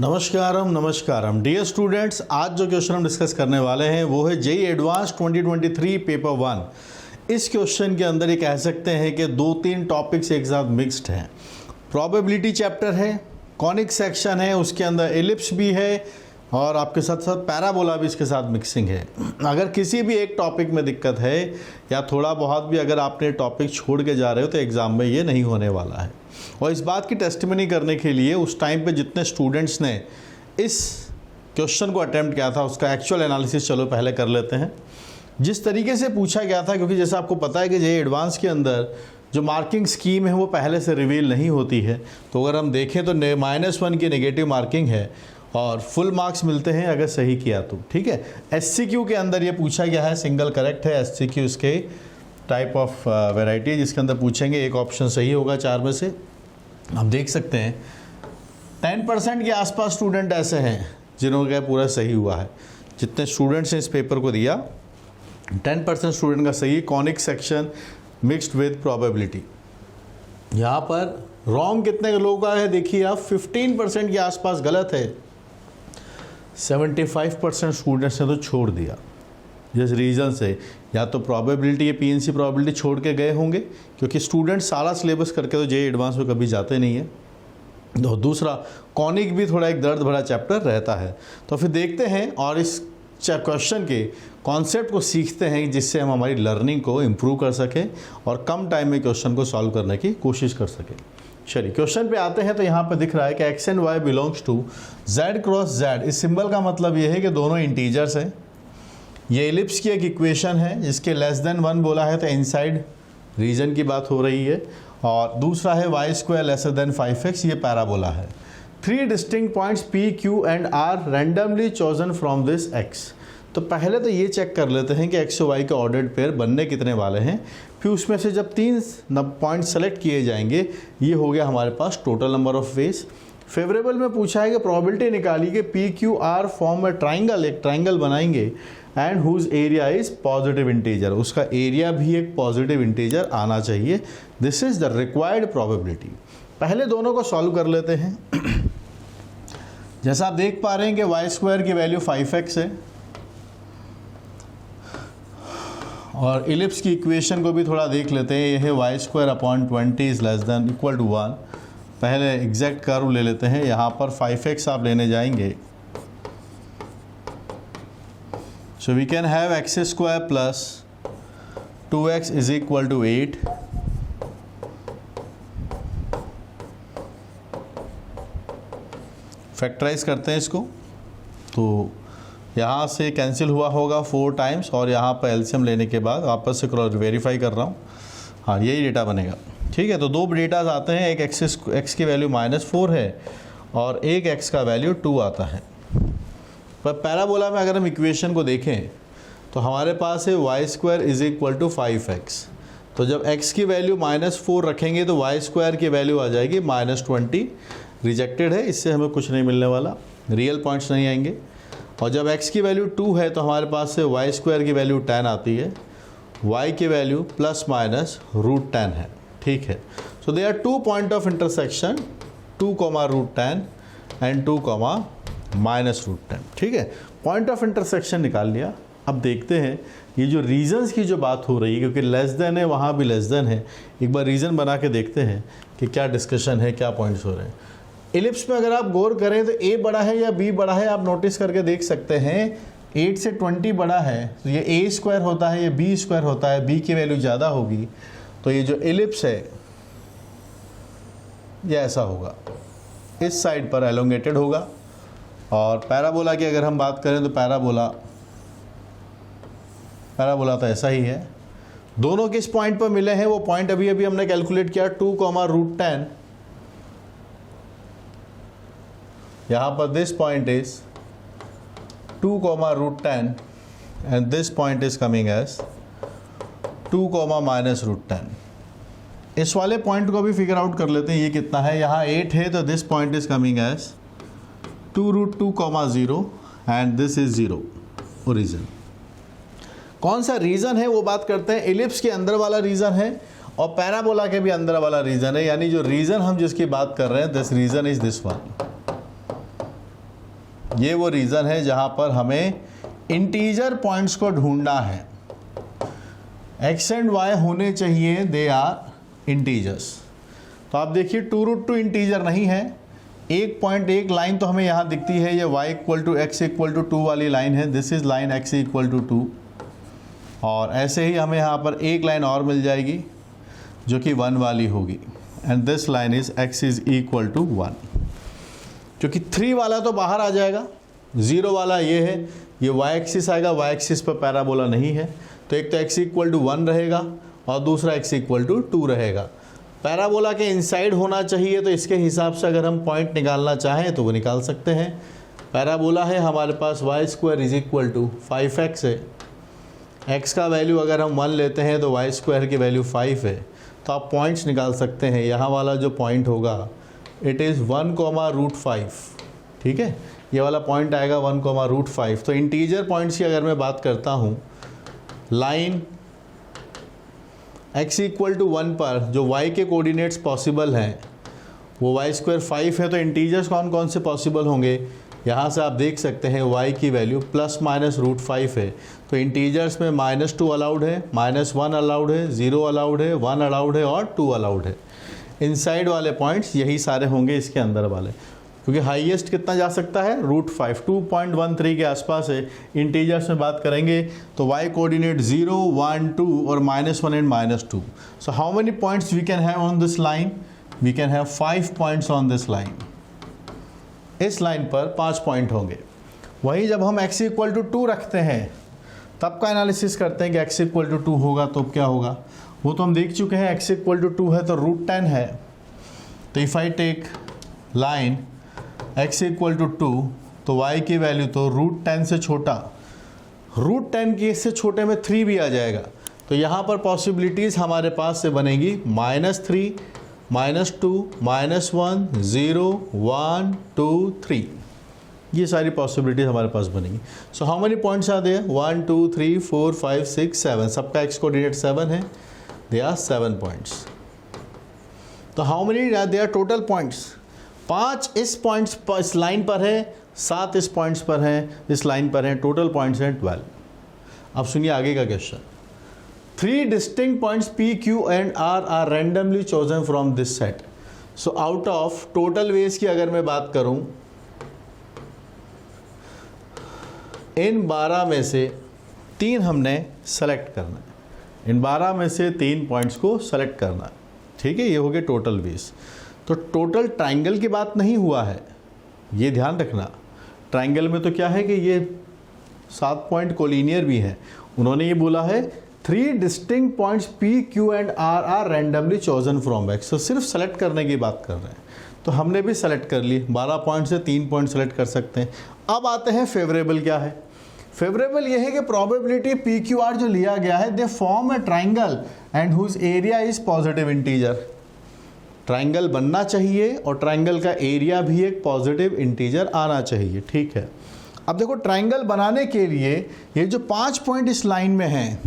नमस्कारम dear students, आज जो question हम डिस्कस करने वाले हैं वो है जेईई एडवांस 2023 पेपर 1। इस क्वेश्चन के अंदर ये कह सकते हैं कि 2-3 टॉपिक्स एक साथ मिक्स्ड हैं। प्रोबेबिलिटी चैप्टर है, कॉनिक सेक्शन है, उसके अंदर एलिप्स भी है और आपके साथ साथ पैराबोला भी इसके साथ मिक्सिंग है। अगर किसी भी एक टॉपिक में दिक्कत है या थोड़ा बहुत भी अगर आपने टॉपिक छोड़ के जा रहे हो तो एग्ज़ाम में ये नहीं होने वाला है। और इस बात की टेस्टिमनी करने के लिए उस टाइम पे जितने स्टूडेंट्स ने इस क्वेश्चन को अटेम्प्ट किया था उसका एक्चुअल एनालिसिस चलो पहले कर लेते हैं। जिस तरीके से पूछा गया था, क्योंकि जैसा आपको पता है कि जेईई एडवांस के अंदर जो मार्किंग स्कीम है वो पहले से रिवील नहीं होती है, तो अगर हम देखें तो -1 की नेगेटिव मार्किंग है और फुल मार्क्स मिलते हैं अगर सही किया तो। ठीक है, एससीक्यू के अंदर ये पूछा गया है, सिंगल करेक्ट है। एससीक्यू इसके टाइप ऑफ वैरायटी है जिसके अंदर पूछेंगे, एक ऑप्शन सही होगा 4 में से। आप देख सकते हैं 10% के आसपास स्टूडेंट ऐसे हैं जिन्होंने पूरा सही हुआ है। जितने स्टूडेंट्स ने इस पेपर को दिया 10% स्टूडेंट का सही। Conic section mixed with probability. यहाँ पर रॉन्ग कितने लोगों का है देखिए आप, 15% के आसपास गलत है। 75% स्टूडेंट्स ने तो छोड़ दिया। जिस रीज़न से या तो प्रोबेबिलिटी या पीएनसी प्रोबेबिलिटी छोड़ के गए होंगे, क्योंकि स्टूडेंट सारा सिलेबस करके तो जेईई एडवांस में कभी जाते नहीं है। तो दूसरा कॉनिक भी थोड़ा एक दर्द भरा चैप्टर रहता है। तो फिर देखते हैं और इस क्वेश्चन के कॉन्सेप्ट को सीखते हैं जिससे हम हमारी लर्निंग को इम्प्रूव कर सकें और कम टाइम में क्वेश्चन को सॉल्व करने की कोशिश कर सकें। चलिए क्वेश्चन पे आते हैं। तो यहाँ पर दिख रहा है कि x and y belongs to z cross z. इस सिंबल का मतलब ये है कि दोनों इंटीजर्स हैं। ये एलिप्स की एक इक्वेशन है जिसके लेस देन 1 बोला है तो इनसाइड रीजन की बात हो रही है। और दूसरा है y square lesser than 5x, ये पैराबोला है। 3 distinct points P, Q and R randomly chosen from this x। तो पहले तो ये चेक कर लेते हैं कि एक्स और वाई के ऑर्डर्ड पेयर बनने कितने वाले हैं। फिर उसमें से जब 3 पॉइंट सेलेक्ट किए जाएंगे, ये हो गया हमारे पास total number of ways. Favourable में पूछा है कि प्रोबेबिलिटी निकाली कि PQR फॉर्म में ट्राइंगल, एक ट्राइंगल बनाएंगे and whose area is positive integer. उसका एरिया भी एक पॉजिटिव इंटीजर आना चाहिए। This is the required probability. पहले दोनों को सॉल्व कर लेते हैं। जैसा आप देख पा रहे हैं कि वाई स्क्वायर की वैल्यू 5x है और इलिप्स की इक्वेशन को भी थोड़ा देख लेते हैं। यह है y square upon 20 is less than equal to 1। पहले एग्जैक्ट कर्व ले लेते हैं। यहाँ पर 5x आप लेने जाएंगे, so we can have x square plus 2x is equal to 8। Factorise करते हैं इसको, तो यहाँ से कैंसिल हुआ होगा 4 टाइम्स और यहाँ पर एलसीएम लेने के बाद वापस से क्रॉस वेरीफाई कर रहा हूँ। हाँ, यही डेटा बनेगा। ठीक है, तो 2 डेटाज आते हैं। एक एक्स की वैल्यू -4 है और एक x का वैल्यू 2 आता है। पर पैराबोला में अगर हम इक्वेशन को देखें तो हमारे पास है y square is equal to 5x। तो जब x की वैल्यू -4 रखेंगे तो वाई स्क्वायर की वैल्यू आ जाएगी -20। रिजेक्टेड है, इससे हमें कुछ नहीं मिलने वाला, रियल पॉइंट्स नहीं आएंगे। और जब x की वैल्यू 2 है तो हमारे पास से वाई स्क्वायर की वैल्यू 10 आती है, y की वैल्यू ±√10 है। ठीक है, so they are 2 point of intersection 2, √10 and 2, -√10। ठीक है, पॉइंट ऑफ इंटरसेक्शन निकाल लिया। अब देखते हैं ये जो रीजन्स की जो बात हो रही है, क्योंकि लेस देन है वहाँ भी लेस देन है, एक बार रीज़न बना के देखते हैं कि क्या डिस्कशन है, क्या पॉइंट्स हो रहे हैं। इलिप्स में अगर आप गौर करें तो A बड़ा है या B बड़ा है, आप नोटिस करके देख सकते हैं। 8 से 20 बड़ा है तो ये A स्क्वायर होता है, ये B स्क्वायर होता है। B की वैल्यू ज़्यादा होगी तो ये जो इलिप्स है ये ऐसा होगा, इस साइड पर एलोंगेटेड होगा। और पैराबोला की अगर हम बात करें तो पैराबोला तो ऐसा ही है। दोनों किस पॉइंट पर मिले हैं वो पॉइंट अभी हमने कैलकुलेट किया, 2, √10। यहाँ पर this point is 2, √10 and this point is coming as 2, -√10। इस वाले पॉइंट को भी फिगर आउट कर लेते हैं, ये कितना है। यहाँ 8 है तो this point is coming as 2√2, 0 and this is 0 origin. कौन सा रीजन है वो बात करते हैं। इलिप्स के अंदर वाला रीजन है और पैराबोला के भी अंदर वाला रीजन है, यानी जो रीजन हम जिसकी बात कर रहे हैं, this region is this one. ये वो रीज़न है जहाँ पर हमें इंटीजर पॉइंट्स को ढूंढना है। x एंड y होने चाहिए, दे आर इंटीजर्स। तो आप देखिए 2√2 इंटीजर नहीं है। एक पॉइंट, एक लाइन तो हमें यहाँ दिखती है, ये y = x = 2 वाली लाइन है। This is line x = 2। और ऐसे ही हमें यहाँ पर एक लाइन और मिल जाएगी जो कि 1 वाली होगी, and this line is x = 1। क्योंकि 3 वाला तो बाहर आ जाएगा, 0 वाला ये है, ये y एक्सिस आएगा, y एक्सिस पर पैराबोला नहीं है, तो एक तो x = 1 रहेगा और दूसरा x = 2 रहेगा। पैराबोला के इनसाइड होना चाहिए, तो इसके हिसाब से अगर हम पॉइंट निकालना चाहें तो वो निकाल सकते हैं। पैराबोला है हमारे पास y² = 5x है। x का वैल्यू अगर हम 1 लेते हैं तो y² की वैल्यू 5 है। तो आप पॉइंट्स निकाल सकते हैं। यहाँ वाला जो पॉइंट होगा इट इज़ 1,5, ठीक है, ये वाला पॉइंट आएगा 1,5। तो इंटीजर पॉइंट्स की अगर मैं बात करता हूँ, लाइन x = 1 पर जो y के कोऑर्डिनेट्स पॉसिबल हैं वो y² 5 है। तो इंटीजर्स कौन कौन से पॉसिबल होंगे, यहाँ से आप देख सकते हैं y की वैल्यू ±√5 है। तो इंटीजर्स में -2 अलाउड है, -1 अलाउड है, 0 अलाउड है, 1 अलाउड है और 2 अलाउड है। इनसाइड वाले पॉइंट्स यही सारे होंगे इसके अंदर वाले, क्योंकि हाईएस्ट कितना जा सकता है, √5, 2.13 के आसपास है। इंटीजर्स में बात करेंगे तो y कोऑर्डिनेट 0, 1, 2 और -1 and -2। So how many points we can have on this line, we can have 5 points on this line. इस लाइन पर 5 पॉइंट होंगे। वहीं जब हम x = 2 रखते हैं तब का एनालिसिस करते हैं कि x = 2 होगा तो क्या होगा, वो तो हम देख चुके हैं। x = 2 है तो √10 है। तो if I take line x = 2 तो y की वैल्यू तो √10 से छोटा, √10 के इससे छोटे में 3 भी आ जाएगा। तो यहाँ पर पॉसिबिलिटीज़ हमारे पास से बनेगी -3, -2, -1, 0, 1, 2, 3। ये सारी पॉसिबिलिटीज हमारे पास बनेंगी। So how many points are there, 1, 2, 3, 4, 5, 6, 7। सबका x कोऑर्डिनेट 7 है, दे आर 7 पॉइंट्स। तो how many they are total points, 5 इस लाइन पर है, 7 इस पॉइंट्स पर हैं, इस लाइन पर हैं, टोटल पॉइंट्स हैं 12। अब सुनिए आगे का question. 3 distinct points P, Q and R are randomly chosen from this set. So out of total ways की अगर मैं बात करूं, इन 12 में से 3 हमने सेलेक्ट करना है। इन 12 में से 3 पॉइंट्स को सेलेक्ट करना है, ठीक है। ये हो गए टोटल वेज। तो टोटल ट्राइंगल की बात नहीं हुआ है, ये ध्यान रखना। ट्राइंगल में तो क्या है कि ये 7 पॉइंट कोलिनियर भी हैं। उन्होंने ये बोला है 3 distinct points P, Q and R are randomly chosen from X। तो सिर्फ सेलेक्ट करने की बात कर रहे हैं। तो हमने भी सेलेक्ट कर ली, 12 पॉइंट से 3 पॉइंट सेलेक्ट कर सकते हैं। अब आते हैं फेवरेबल क्या है। फेवरेबल ये है कि प्रोबेबिलिटी PQR जो लिया गया है, they form a triangle and whose area is positive integer. Triangle बनना चाहिए और ट्राइंगल का एरिया भी एक पॉजिटिव इंटीजर आना चाहिए, ठीक है। अब देखो ट्राइंगल बनाने के लिए ये जो 5 पॉइंट इस लाइन में हैं,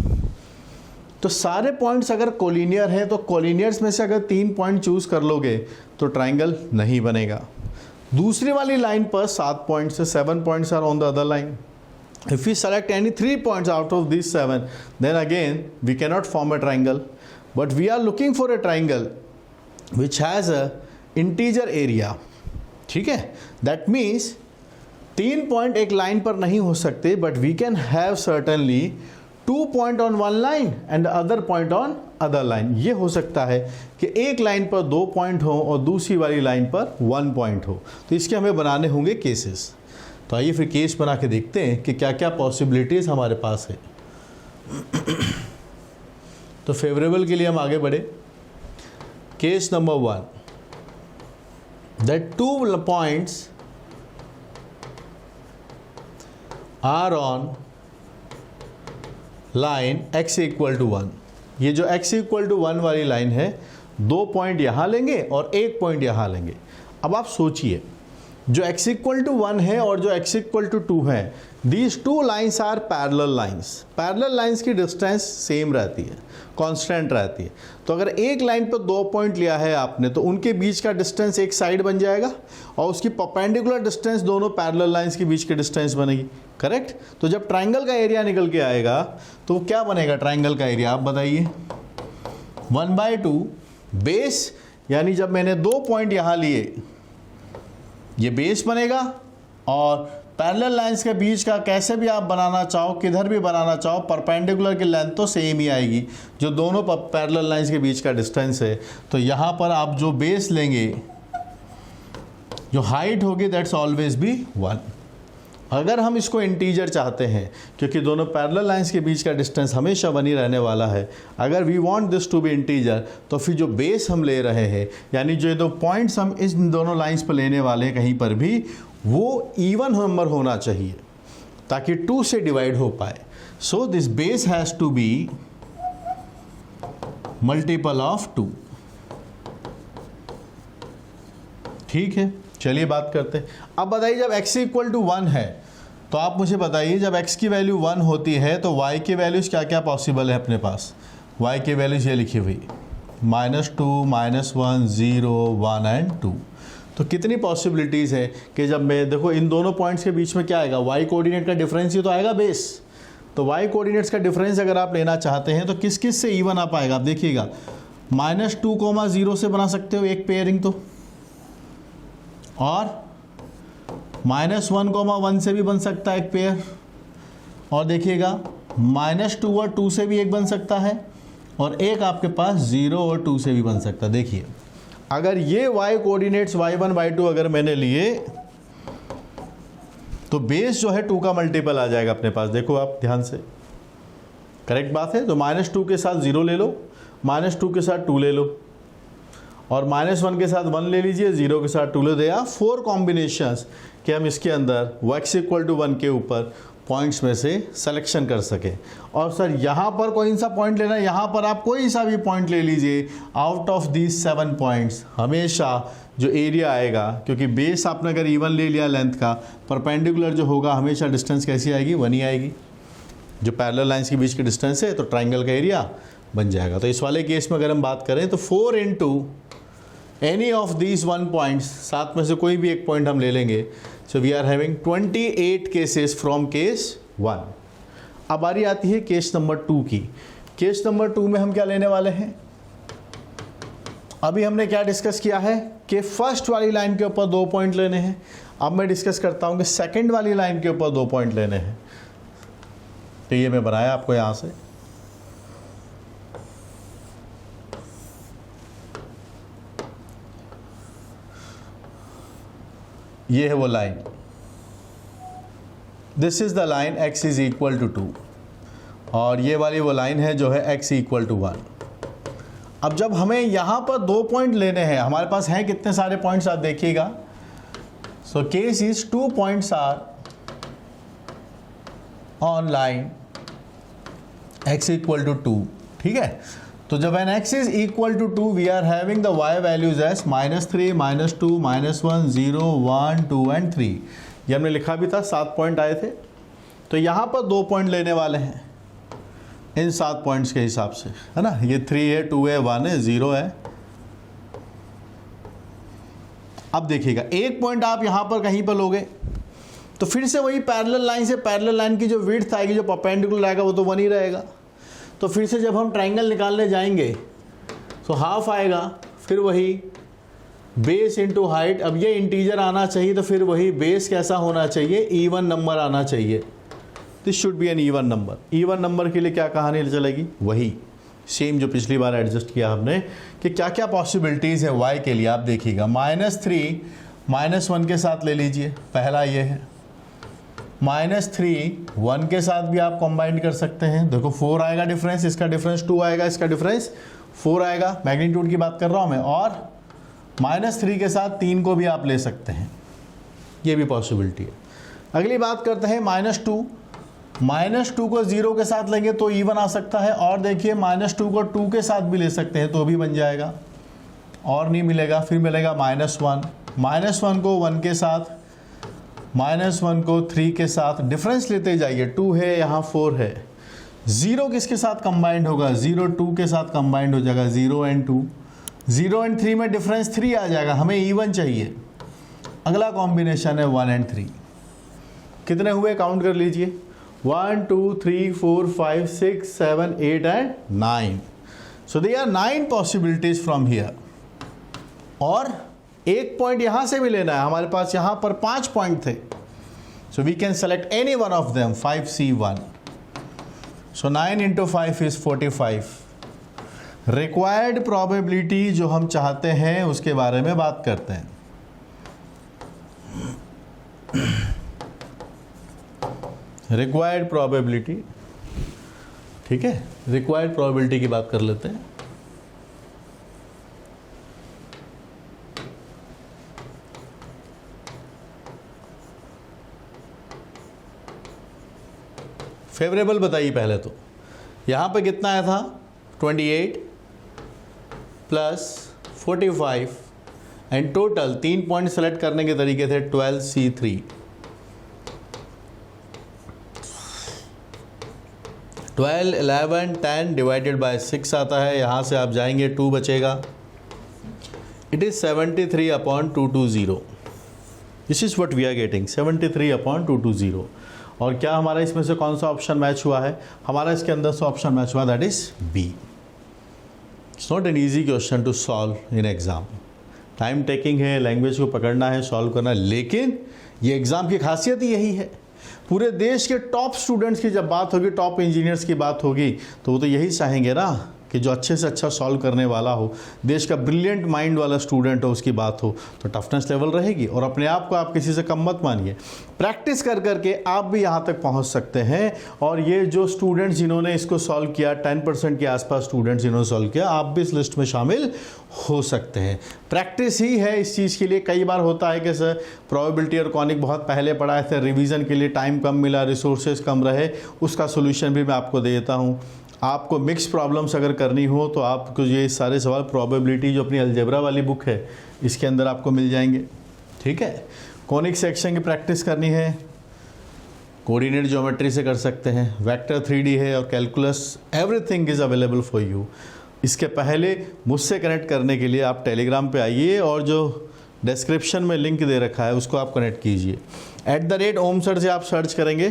तो सारे पॉइंट्स अगर कोलिनियर हैं तो कोलिनियर्स में से अगर 3 पॉइंट चूज कर लोगे तो ट्राइंगल नहीं बनेगा। दूसरी वाली लाइन पर 7 पॉइंट से 7 points are on the other line. If we select any 3 points out of this 7, then again we can not form a triangle, but we are looking for a triangle which has a integer area, ठीक है। That means 3 point एक line पर नहीं हो सकते, but we can have certainly 2 point on one line and other point on other line. ये हो सकता है कि एक लाइन पर 2 पॉइंट हो और दूसरी वाली लाइन पर 1 पॉइंट हो। तो इसके हमें बनाने होंगे केसेस। तो आइए फिर केस बना के देखते हैं कि क्या क्या पॉसिबिलिटीज़ हमारे पास है। तो फेवरेबल के लिए हम आगे बढ़े। Case number 1, that 2 points are on line x = 1। ये जो x = 1 वाली लाइन है, 2 पॉइंट यहाँ लेंगे और 1 पॉइंट यहाँ लेंगे। अब आप सोचिए जो x इक्वल टू 1 है और जो x इक्वल टू 2 है, these two lines are parallel lines. Parallel lines की डिस्टेंस सेम रहती है, कांस्टेंट रहती है। तो अगर एक लाइन पर 2 पॉइंट लिया है आपने तो उनके बीच का डिस्टेंस एक साइड बन जाएगा और उसकी परपेंडिकुलर डिस्टेंस दोनों पैरेलल लाइन्स के बीच की डिस्टेंस बनेगी, करेक्ट। तो जब ट्राइंगल का एरिया निकल के आएगा तो वो क्या बनेगा ट्राइंगल का एरिया, आप बताइए। 1/2 बेस, यानी जब मैंने 2 पॉइंट यहाँ लिए ये बेस बनेगा, और पैरेलल लाइंस के बीच का कैसे भी आप बनाना चाहो, किधर भी बनाना चाहो, परपेंडिकुलर की लेंथ तो सेम ही आएगी जो दोनों पैरेलल लाइंस के बीच का डिस्टेंस है। तो यहाँ पर आप जो बेस लेंगे, जो हाइट होगी, दैट्स ऑलवेज बी 1। अगर हम इसको इंटीजर चाहते हैं, क्योंकि दोनों पैरेलल लाइंस के बीच का डिस्टेंस हमेशा बनी रहने वाला है, अगर we want this to be integer, तो फिर जो बेस हम ले रहे हैं, यानी जो 2 पॉइंट्स हम इस दोनों लाइंस पर लेने वाले हैं कहीं पर भी, वो इवन नंबर होना चाहिए ताकि 2 से डिवाइड हो पाए। So this base has to be multiple of 2। ठीक है, चलिए बात करते हैं। अब बताइए जब x इक्वल टू 1 है तो आप मुझे बताइए जब x की वैल्यू 1 होती है तो y की वैल्यूज़ क्या क्या पॉसिबल है अपने पास। y की वैल्यूज़ ये लिखी हुई -2, -1, 0, 1 एंड 2। तो कितनी पॉसिबिलिटीज़ है कि जब मैं देखो इन दोनों पॉइंट्स के बीच में क्या आएगा, y कोऑर्डिनेट का डिफरेंस ही तो आएगा बेस। तो y कोऑर्डिनेट्स का डिफरेंस अगर आप लेना चाहते हैं तो किस किस से इवन आ पाएगा, आप देखिएगा। -2, 0 से बना सकते हो एक पेयरिंग तो, और -1, 1 से भी बन सकता है एक पेयर, और देखिएगा -2 और 2 से भी एक बन सकता है, और एक आपके पास 0 और 2 से भी बन सकता है। देखिए अगर ये y कोऑर्डिनेट्स y1, y2 अगर मैंने लिए तो बेस जो है 2 का मल्टीपल आ जाएगा अपने पास। देखो आप ध्यान से, करेक्ट बात है। तो -2 के साथ 0 ले लो, -2 के साथ 2 ले लो, और -1 के साथ 1 ले लीजिए, 0 के साथ 2 ले दिया। 4 कॉम्बिनेशंस कि हम इसके अंदर x इक्वल टू 1 के ऊपर पॉइंट्स में से सिलेक्शन कर सके। और सर यहाँ पर कोई सा पॉइंट लेना है, यहाँ पर आप कोई सा भी पॉइंट ले लीजिए। आउट ऑफ दीज 7 पॉइंट्स हमेशा जो एरिया आएगा, क्योंकि बेस आपने अगर इवन ले लिया लेंथ का, परपेंडिकुलर जो होगा हमेशा डिस्टेंस कैसी आएगी, 1 ही आएगी। जो पैरेलल लाइंस के बीच की डिस्टेंस है तो ट्राइंगल का एरिया बन जाएगा। तो इस वाले केस में अगर हम बात करें तो 4 into any of these 1 points, 7 में से कोई भी एक पॉइंट हम ले लेंगे। So we are having 28 cases from case 1। अब बारी आती है केस नंबर 2 की। केस नंबर 2 में हम क्या लेने वाले हैं, अभी हमने क्या डिस्कस किया है कि फर्स्ट वाली लाइन के ऊपर 2 पॉइंट लेने हैं। अब मैं डिस्कस करता हूं कि सेकंड वाली लाइन के ऊपर 2 पॉइंट लेने हैं। तो ये मैं बनाया आपको यहां से, ये है वो line, this is the line x is equal to 2, और ये वाली वो लाइन है जो है x इक्वल टू 1। अब जब हमें यहाँ पर 2 पॉइंट लेने हैं, हमारे पास हैं कितने सारे पॉइंट्स आप देखिएगा। So case is 2 points are on line x equal to 2, ठीक है। तो जब an x is equal to 2 we are having the y values as -3, -2, -1, 0, 1, 2 and 3। ये हमने लिखा भी था, 7 पॉइंट आए थे। तो यहाँ पर 2 पॉइंट लेने वाले हैं इन 7 पॉइंट्स के हिसाब से, है ना। ये 3 है, 2 है, 1 है, 0 है। अब देखिएगा एक पॉइंट आप यहाँ पर कहीं पर लोगे तो फिर से वही पैरेलल लाइन से पैरेलल लाइन की जो विड्थ आएगी, जो परपेंडिकुलर आएगा, वो तो 1 ही रहेगा। तो फिर से जब हम ट्राइंगल निकालने जाएंगे तो हाफ आएगा, फिर वही बेस इंटू हाइट। अब ये इंटीजर आना चाहिए तो फिर वही बेस कैसा होना चाहिए, इवन नंबर आना चाहिए। This should be an even number. Even number के लिए क्या कहानी चलेगी, वही सेम जो पिछली बार एडजस्ट किया हमने कि क्या क्या पॉसिबिलिटीज़ है y के लिए। आप देखिएगा -3 -1 के साथ ले लीजिए, पहला ये है। -3 1 के साथ भी आप कंबाइन कर सकते हैं। देखो 4 आएगा डिफरेंस, इसका डिफरेंस 2 आएगा, इसका डिफरेंस 4 आएगा, मैग्नीट्यूड की बात कर रहा हूँ मैं। और -3 के साथ 3 को भी आप ले सकते हैं, ये भी पॉसिबिलिटी है। अगली बात करते हैं -2 को 0 के साथ लेंगे तो इवन आ सकता है। और देखिए -2 को 2 के साथ भी ले सकते हैं तो भी बन जाएगा, और नहीं मिलेगा फिर मिलेगा -1 -1 को 1 के साथ, -1 को 3 के साथ, डिफरेंस लेते जाइए। 2 है, यहाँ 4 है। 0 किसके साथ कंबाइंड होगा? 0 2 के साथ कंबाइंड हो जाएगा, 0 एंड 2। 0 एंड 3 में डिफरेंस 3 आ जाएगा, हमें इवन चाहिए। अगला कॉम्बिनेशन है 1 एंड 3। कितने हुए काउंट कर लीजिए, 1 2 3 4 5 6 7 8 and 9। So they are 9 possibilities from here. और एक पॉइंट यहां से भी लेना है, हमारे पास यहां पर 5 पॉइंट थे। So we can select any one of them, 5C1। So 9 into 5 is 45। Required probability जो हम चाहते हैं उसके बारे में बात करते हैं। रिक्वायर्ड प्रोबेबिलिटी, ठीक है, रिक्वायर्ड प्रोबेबिलिटी की बात कर लेते हैं। फेवरेबल बताइए पहले तो। यहां पे कितना आया था? 28 plus 45 and total 3 point select करने के तरीके थे 12C3। 12 11 10 डिवाइडेड बाय 6 आता है, यहाँ से आप जाएंगे 2 बचेगा। It is 73/220। This is what we are getting, 73/220। और क्या हमारा इसमें से कौन सा ऑप्शन मैच हुआ है? हमारा इसके अंदर से ऑप्शन मैच हुआ, that is B. It's not an easy question to solve in exam. Time taking है, लैंग्वेज को पकड़ना है, सॉल्व करना है, लेकिन ये एग्ज़ाम की खासियत ही यही है। पूरे देश के टॉप स्टूडेंट्स की जब बात होगी, टॉप इंजीनियर्स की बात होगी, तो वो तो यही चाहेंगे ना कि जो अच्छे से अच्छा सॉल्व करने वाला हो, देश का ब्रिलियंट माइंड वाला स्टूडेंट हो, उसकी बात हो, तो टफनेस लेवल रहेगी। और अपने आप को आप किसी से कम मत मानिए, प्रैक्टिस कर करके आप भी यहाँ तक पहुँच सकते हैं। और ये जो स्टूडेंट्स जिन्होंने इसको सॉल्व किया, 10% के आसपास स्टूडेंट्स जिन्होंने सॉल्व किया, आप भी इस लिस्ट में शामिल हो सकते हैं। प्रैक्टिस ही है इस चीज़ के लिए। कई बार होता है कि सर प्रोबेबिलिटी और कॉनिक बहुत पहले पढ़ाए थे, रिवीजन के लिए टाइम कम मिला, रिसोर्सेज कम रहे, उसका सोल्यूशन भी मैं आपको दे देता हूँ। आपको मिक्स प्रॉब्लम्स अगर करनी हो तो आपको ये सारे सवाल प्रोबेबिलिटी जो अपनी अलजेब्रा वाली बुक है इसके अंदर आपको मिल जाएंगे, ठीक है। कॉनिक सेक्शन की प्रैक्टिस करनी है, कोऑर्डिनेट ज्योमेट्री से कर सकते हैं, वेक्टर 3D है और calculus, everything is available for you. इसके पहले मुझसे कनेक्ट करने के लिए आप टेलीग्राम पे आइए और जो डिस्क्रिप्शन में लिंक दे रखा है उसको आप कनेक्ट कीजिए। @OmSir से आप सर्च करेंगे,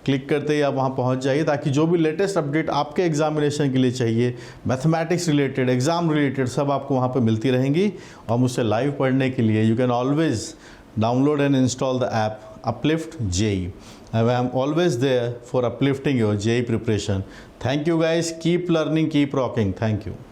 क्लिक करते ही आप वहाँ पहुँच जाइए, ताकि जो भी लेटेस्ट अपडेट आपके एग्जामिनेशन के लिए चाहिए, मैथमेटिक्स रिलेटेड, एग्ज़ाम रिलेटेड, सब आपको वहाँ पे मिलती रहेंगी। और मुझसे लाइव पढ़ने के लिए you can always download and install the app Uplift JEE. I am always there for uplifting your JEE preparation. Thank you guys. Keep learning, keep rocking. Thank you.